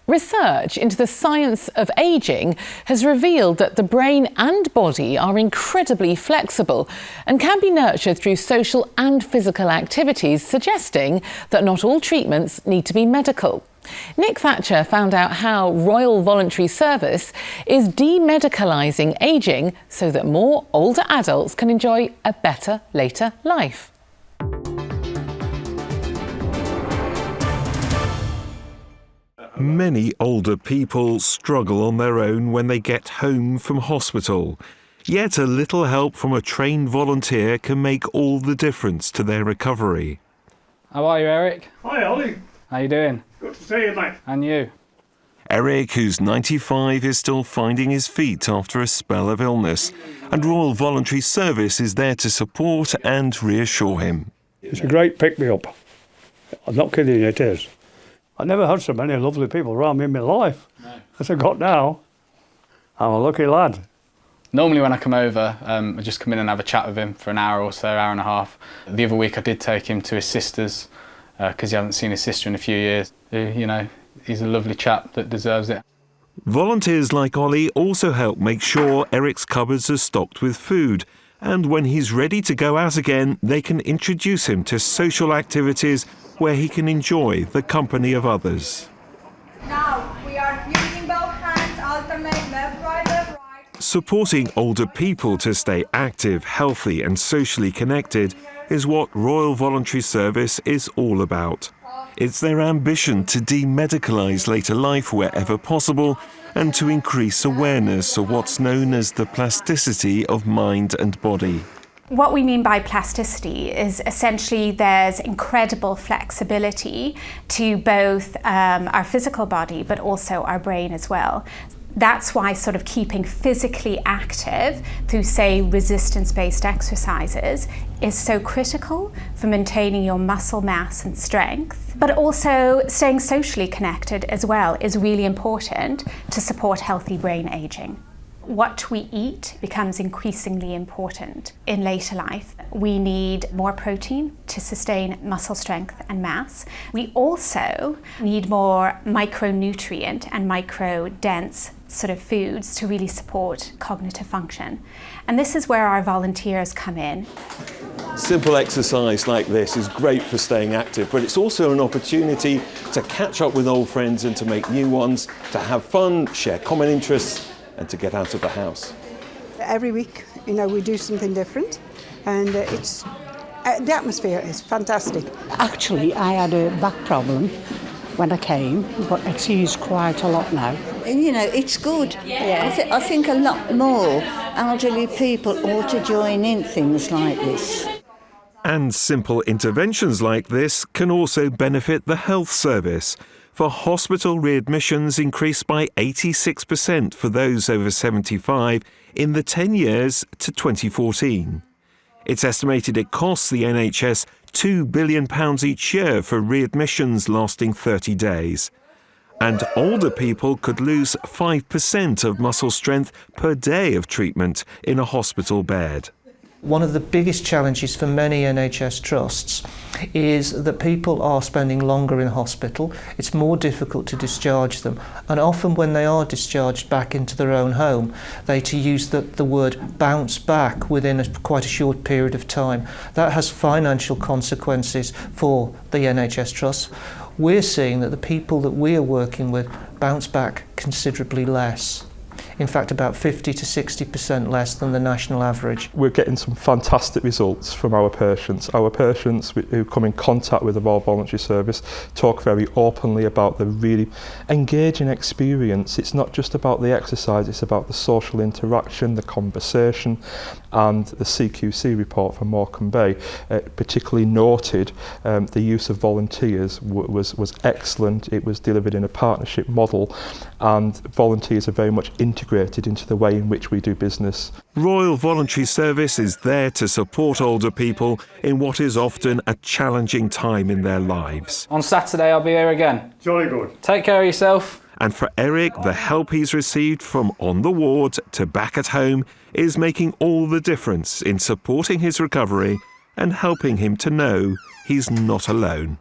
Research into the science of ageing has revealed that the brain and body are incredibly flexible and can be nurtured through social and physical activities, suggesting that not all treatments need to be medical. Nick Thatcher found out how Royal Voluntary Service is demedicalising ageing so that more older adults can enjoy a better later life. Many older people struggle on their own when they get home from hospital. Yet a little help from a trained volunteer can make all the difference to their recovery. How are you, Eric? Hi, Ollie. How you doing? Good to see you, mate. And you? Eric, who's 95, is still finding his feet after a spell of illness, and Royal Voluntary Service is there to support and reassure him. It's a great pick-me-up. I'm not kidding you, it is. I never had so many lovely people around me in my life as I've got now. I'm a lucky lad. Normally when I come over, I just come in and have a chat with him for an hour or so, hour and a half. The other week I did take him to his sister's because he hasn't seen his sister in a few years. You know, he's a lovely chap that deserves it. Volunteers like Ollie also help make sure Eric's cupboards are stocked with food, and when he's ready to go out again, they can introduce him to social activities where he can enjoy the company of others. Now we are using both hands, alternate left, right. Supporting older people to stay active, healthy and socially connected is what Royal Voluntary Service is all about. It's their ambition to demedicalise later life wherever possible and to increase awareness of what's known as the plasticity of mind and body. What we mean by plasticity is essentially there's incredible flexibility to both our physical body but also our brain as well. That's why sort of keeping physically active through, say, resistance-based exercises is so critical for maintaining your muscle mass and strength. But also staying socially connected as well is really important to support healthy brain aging. What we eat becomes increasingly important in later life. We need more protein to sustain muscle strength and mass. We also need more micronutrient and micro-dense sort of foods to really support cognitive function. And this is where our volunteers come in. Simple exercise like this is great for staying active, but it's also an opportunity to catch up with old friends and to make new ones, to have fun, share common interests, and to get out of the house. Every week, we do something different, and the atmosphere is fantastic. Actually, I had a back problem when I came, but it's eased quite a lot now. It's good. Yeah. I think a lot more elderly people ought to join in things like this. And simple interventions like this can also benefit the health service. For hospital readmissions increased by 86% for those over 75 in the 10 years to 2014. It's estimated it costs the NHS £2 billion each year for readmissions lasting 30 days. And older people could lose 5% of muscle strength per day of treatment in a hospital bed. One of the biggest challenges for many NHS trusts is that people are spending longer in hospital. It's more difficult to discharge them, and often when they are discharged back into their own home, they to use the word bounce back within quite a short period of time. That has financial consequences for the NHS trusts. We're seeing that the people that we are working with bounce back considerably less. In fact, about 50 to 60% less than the national average. We're getting some fantastic results from our patients. Our patients who come in contact with the Royal Voluntary Service talk very openly about the really engaging experience. It's not just about the exercise, it's about the social interaction, the conversation, and the CQC report from Morecambe Bay particularly noted the use of volunteers was excellent. It was delivered in a partnership model, and volunteers are very much integrated into the way in which we do business. Royal Voluntary Service is there to support older people in what is often a challenging time in their lives. On Saturday I'll be here again. Jolly good. Take care of yourself. And for Eric, the help he's received from on the ward to back at home is making all the difference in supporting his recovery and helping him to know he's not alone.